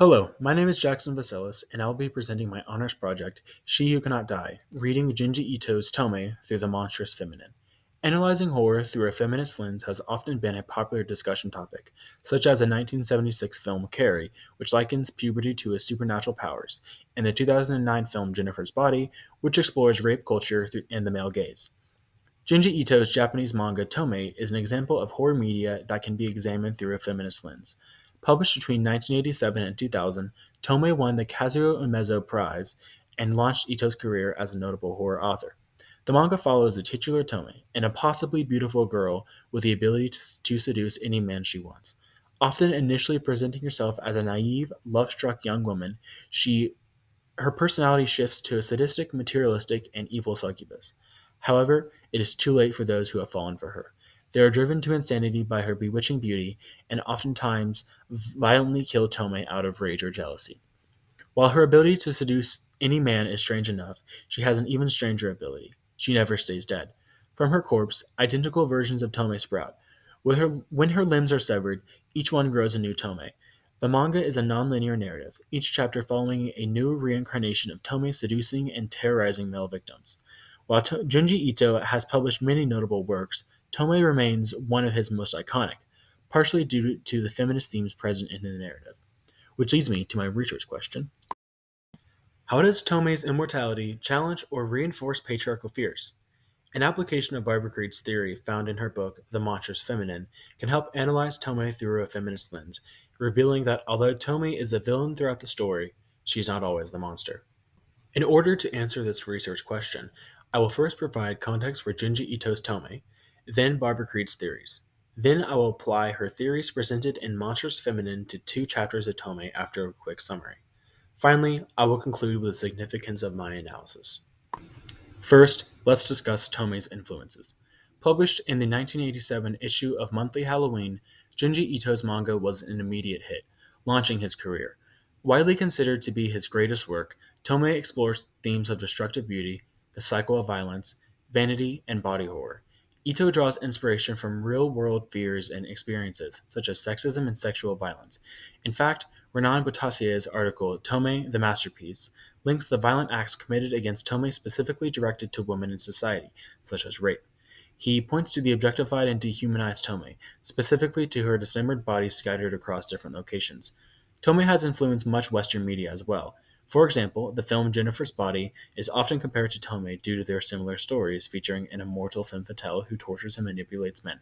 Hello, my name is Jackson Veselis, and I will be presenting my honors project, She Who Cannot Die, reading Junji Ito's Tomie through the Monstrous Feminine. Analyzing horror through a feminist lens has often been a popular discussion topic, such as the 1976 film Carrie, which likens puberty to his supernatural powers, and the 2009 film Jennifer's Body, which explores rape culture and the male gaze. Junji Ito's Japanese manga Tomei is an example of horror media that can be examined through a feminist lens. Published between 1987 and 2000, Tomei won the Kazuo Umezo Prize and launched Ito's career as a notable horror author. The manga follows the titular Tomei, an impossibly beautiful girl with the ability to seduce any man she wants. Often initially presenting herself as a naive, love-struck young woman, her personality shifts to a sadistic, materialistic, and evil succubus. However, it is too late for those who have fallen for her. They are driven to insanity by her bewitching beauty and oftentimes violently kill Tome out of rage or jealousy. While her ability to seduce any man is strange enough, she has an even stranger ability. She never stays dead. From her corpse, identical versions of Tome sprout. When her limbs are severed, each one grows a new Tome. The manga is a non-linear narrative, each chapter following a new reincarnation of Tome seducing and terrorizing male victims. While Junji Ito has published many notable works, Tome remains one of his most iconic, partially due to the feminist themes present in the narrative. Which leads me to my research question. How does Tomei's immortality challenge or reinforce patriarchal fears? An application of Barbara Creed's theory found in her book, The Monstrous Feminine, can help analyze Tomei through a feminist lens, revealing that although Tomei is a villain throughout the story, she's not always the monster. In order to answer this research question, I will first provide context for Junji Ito's Tomei, then Barbara Creed's theories. Then I will apply her theories presented in Monstrous Feminine to two chapters of Tomei after a quick summary. Finally, I will conclude with the significance of my analysis. First, let's discuss Tomei's influences. Published in the 1987 issue of Monthly Halloween, Junji Ito's manga was an immediate hit, launching his career. Widely considered to be his greatest work, Tomei explores themes of destructive beauty, the cycle of violence, vanity, and body horror. Ito draws inspiration from real world fears and experiences, such as sexism and sexual violence. In fact, Renan Boutassier's article, Tomei, the Masterpiece, links the violent acts committed against Tomei specifically directed to women in society, such as rape. He points to the objectified and dehumanized Tomei, specifically to her dismembered body scattered across different locations. Tomei has influenced much Western media as well. For example, the film Jennifer's Body is often compared to Tomei due to their similar stories featuring an immortal femme fatale who tortures and manipulates men.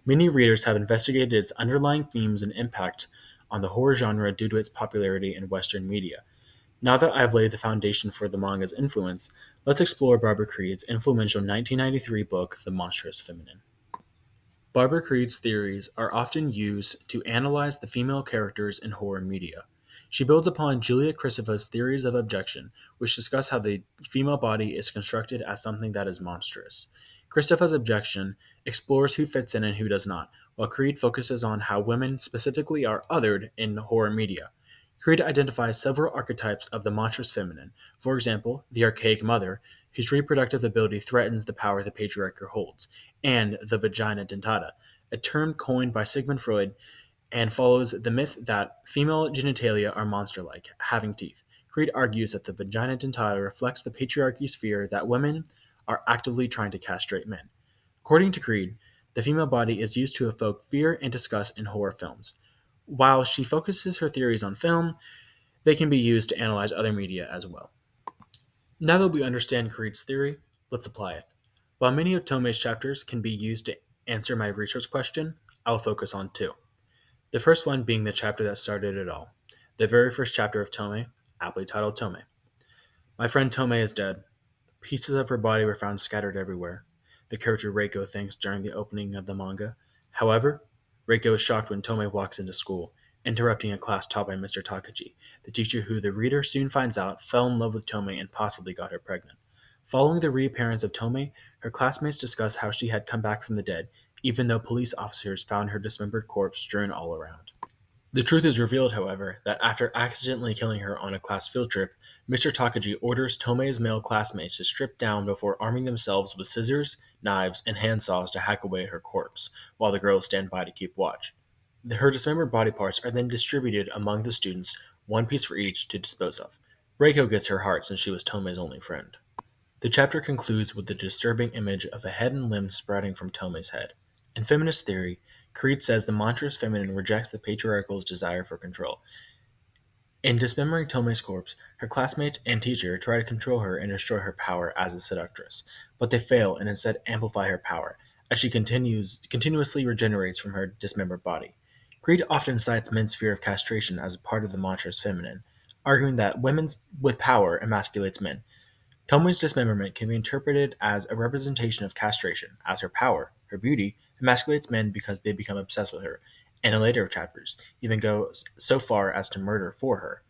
Many readers have investigated its underlying themes and impact on the horror genre due to its popularity in Western media. Now that I've laid the foundation for the manga's influence, let's explore Barbara Creed's influential 1993 book, The Monstrous Feminine. Barbara Creed's theories are often used to analyze the female characters in horror media. She builds upon Julia Kristoffer's theories of objection, which discuss how the female body is constructed as something that is monstrous. Kristoffer's objection explores who fits in and who does not, while Creed focuses on how women specifically are othered in horror media. Creed identifies several archetypes of the monstrous feminine, for example, the archaic mother, whose reproductive ability threatens the power the patriarchy holds, and the vagina dentata, a term coined by Sigmund Freud and follows the myth that female genitalia are monster-like, having teeth. Creed argues that the vagina dentata reflects the patriarchy's fear that women are actively trying to castrate men. According to Creed, the female body is used to evoke fear and disgust in horror films. While she focuses her theories on film, they can be used to analyze other media as well. Now that we understand Creed's theory, let's apply it. While many of Tomei's chapters can be used to answer my research question, I'll focus on two. The first one being the chapter that started it all, the very first chapter of Tomei, aptly titled Tomei. My friend Tomei is dead. Pieces of her body were found scattered everywhere. The character Reiko thinks during the opening of the manga. However, Reiko is shocked when Tomei walks into school, interrupting a class taught by Mr. Takagi, the teacher who the reader soon finds out fell in love with Tomei and possibly got her pregnant. Following the reappearance of Tomei, her classmates discuss how she had come back from the dead, even though police officers found her dismembered corpse strewn all around. The truth is revealed, however, that after accidentally killing her on a class field trip, Mr. Takagi orders Tomei's male classmates to strip down before arming themselves with scissors, knives, and handsaws to hack away her corpse, while the girls stand by to keep watch. Her dismembered body parts are then distributed among the students, one piece for each to dispose of. Reiko gets her heart since she was Tomei's only friend. The chapter concludes with the disturbing image of a head and limbs sprouting from Tomei's head. In feminist theory, Creed says the monstrous feminine rejects the patriarchal's desire for control. In dismembering Tomei's corpse, her classmate and teacher try to control her and destroy her power as a seductress, but they fail and instead amplify her power, as she continuously regenerates from her dismembered body. Creed often cites men's fear of castration as a part of the monstrous feminine, arguing that women's with power emasculates men. Tomei's dismemberment can be interpreted as a representation of castration, as her power, her beauty, emasculates men because they become obsessed with her, and in later chapters, even go so far as to murder for her.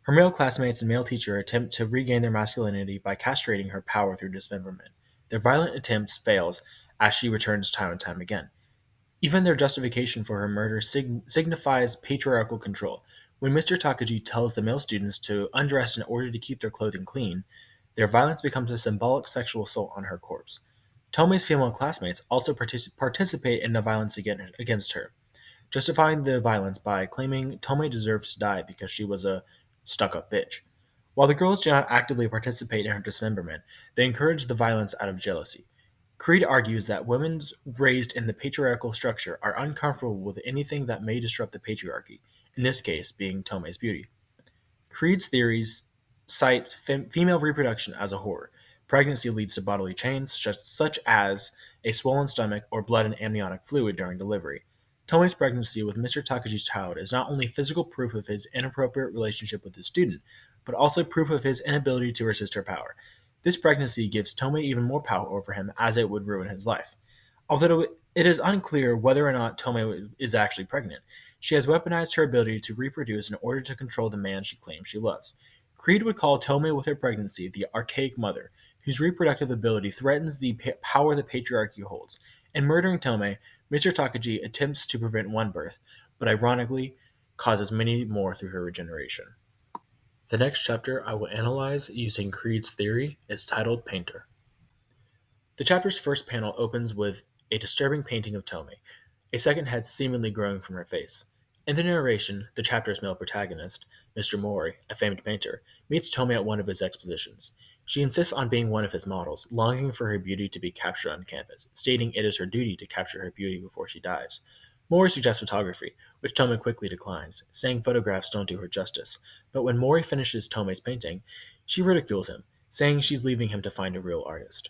Her male classmates and male teacher attempt to regain their masculinity by castrating her power through dismemberment. Their violent attempts fails as she returns time and time again. Even their justification for her murder signifies patriarchal control. When Mr. Takagi tells the male students to undress in order to keep their clothing clean, their violence becomes a symbolic sexual assault on her corpse. Tomei's female classmates also participate in the violence against her, justifying the violence by claiming Tomei deserves to die because she was a stuck up bitch. While the girls do not actively participate in her dismemberment, they encourage the violence out of jealousy. Creed argues that women raised in the patriarchal structure are uncomfortable with anything that may disrupt the patriarchy, in this case being Tomei's beauty. Creed's theories cites female reproduction as a horror. Pregnancy leads to bodily change, such as a swollen stomach or blood and amniotic fluid during delivery. Tomei's pregnancy with Mr. Takaji's child is not only physical proof of his inappropriate relationship with his student, but also proof of his inability to resist her power. This pregnancy gives Tomei even more power over him, as it would ruin his life. Although it is unclear whether or not Tomei is actually pregnant, she has weaponized her ability to reproduce in order to control the man she claims she loves. Creed would call Tomei with her pregnancy the archaic mother, whose reproductive ability threatens the power the patriarchy holds. In murdering Tomei, Mr. Takagi attempts to prevent one birth, but ironically causes many more through her regeneration. The next chapter I will analyze using Creed's theory is titled Painter. The chapter's first panel opens with a disturbing painting of Tomei, a second head seemingly growing from her face. In the narration, the chapter's male protagonist, Mr. Mori, a famed painter, meets Tomei at one of his expositions. She insists on being one of his models, longing for her beauty to be captured on canvas, stating it is her duty to capture her beauty before she dies. Mori suggests photography, which Tomei quickly declines, saying photographs don't do her justice. But when Mori finishes Tomei's painting, she ridicules him, saying she's leaving him to find a real artist.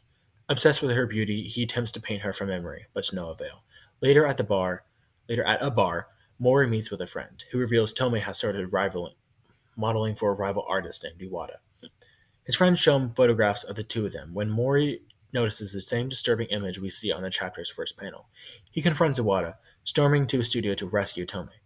Obsessed with her beauty, he attempts to paint her from memory, but to no avail. Later at a bar, Mori meets with a friend, who reveals Tomei has started modeling for a rival artist named Iwata. His friends show him photographs of the two of them when Mori notices the same disturbing image we see on the chapter's first panel. He confronts Iwata, storming to his studio to rescue Tomei.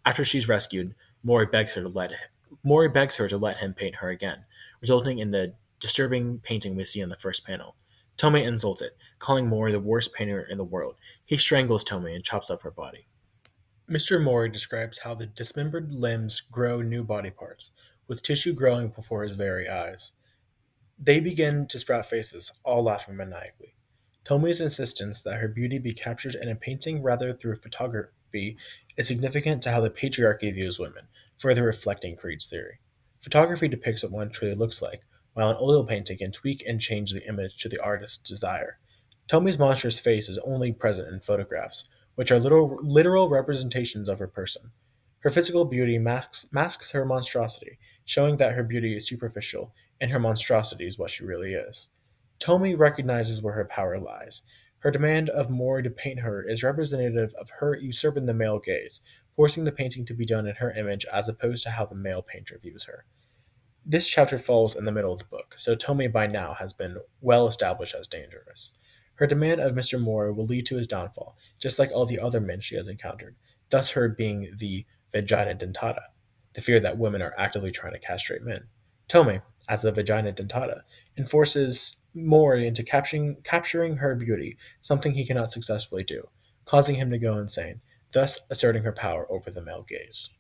After she's rescued, Mori begs her to let him paint her again, resulting in the disturbing painting we see in the first panel. Tomei insults it, calling Mori the worst painter in the world. He strangles Tomei and chops up her body. Mr. Mori describes how the dismembered limbs grow new body parts, with tissue growing before his very eyes. They begin to sprout faces, all laughing maniacally. Tomei's insistence that her beauty be captured in a painting rather through photography is significant to how the patriarchy views women, further reflecting Creed's theory. Photography depicts what one truly looks like, while an oil painting can tweak and change the image to the artist's desire. Tomei's monstrous face is only present in photographs, which are literal representations of her person. Her physical beauty masks her monstrosity, showing that her beauty is superficial and her monstrosity is what she really is. Tomie recognizes where her power lies. Her demand of Mori to paint her is representative of her usurping the male gaze, forcing the painting to be done in her image as opposed to how the male painter views her. This chapter falls in the middle of the book, so Tomie by now has been well established as dangerous. Her demand of Mr. Mori will lead to his downfall, just like all the other men she has encountered, thus her being the vagina dentata, the fear that women are actively trying to castrate men. Tomei, as the vagina dentata, enforces Mori into capturing her beauty, something he cannot successfully do, causing him to go insane, thus asserting her power over the male gaze.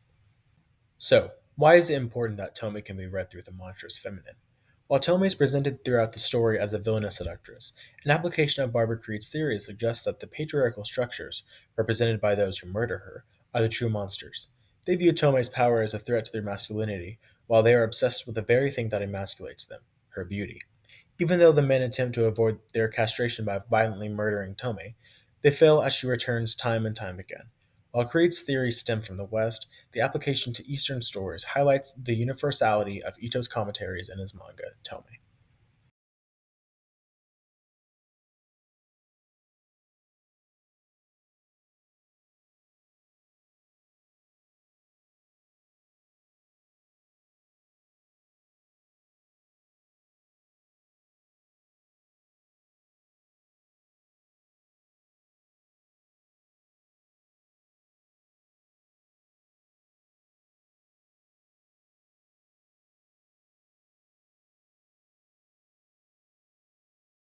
So, why is it important that Tomei can be read through the monstrous feminine? While Tomei is presented throughout the story as a villainous seductress, an application of Barbara Creed's theory suggests that the patriarchal structures, represented by those who murder her, are the true monsters. They view Tomei's power as a threat to their masculinity, while they are obsessed with the very thing that emasculates them, her beauty. Even though the men attempt to avoid their castration by violently murdering Tomei, they fail as she returns time and time again. While Creed's theories stem from the West, the application to Eastern stories highlights the universality of Ito's commentaries in his manga, Tomei.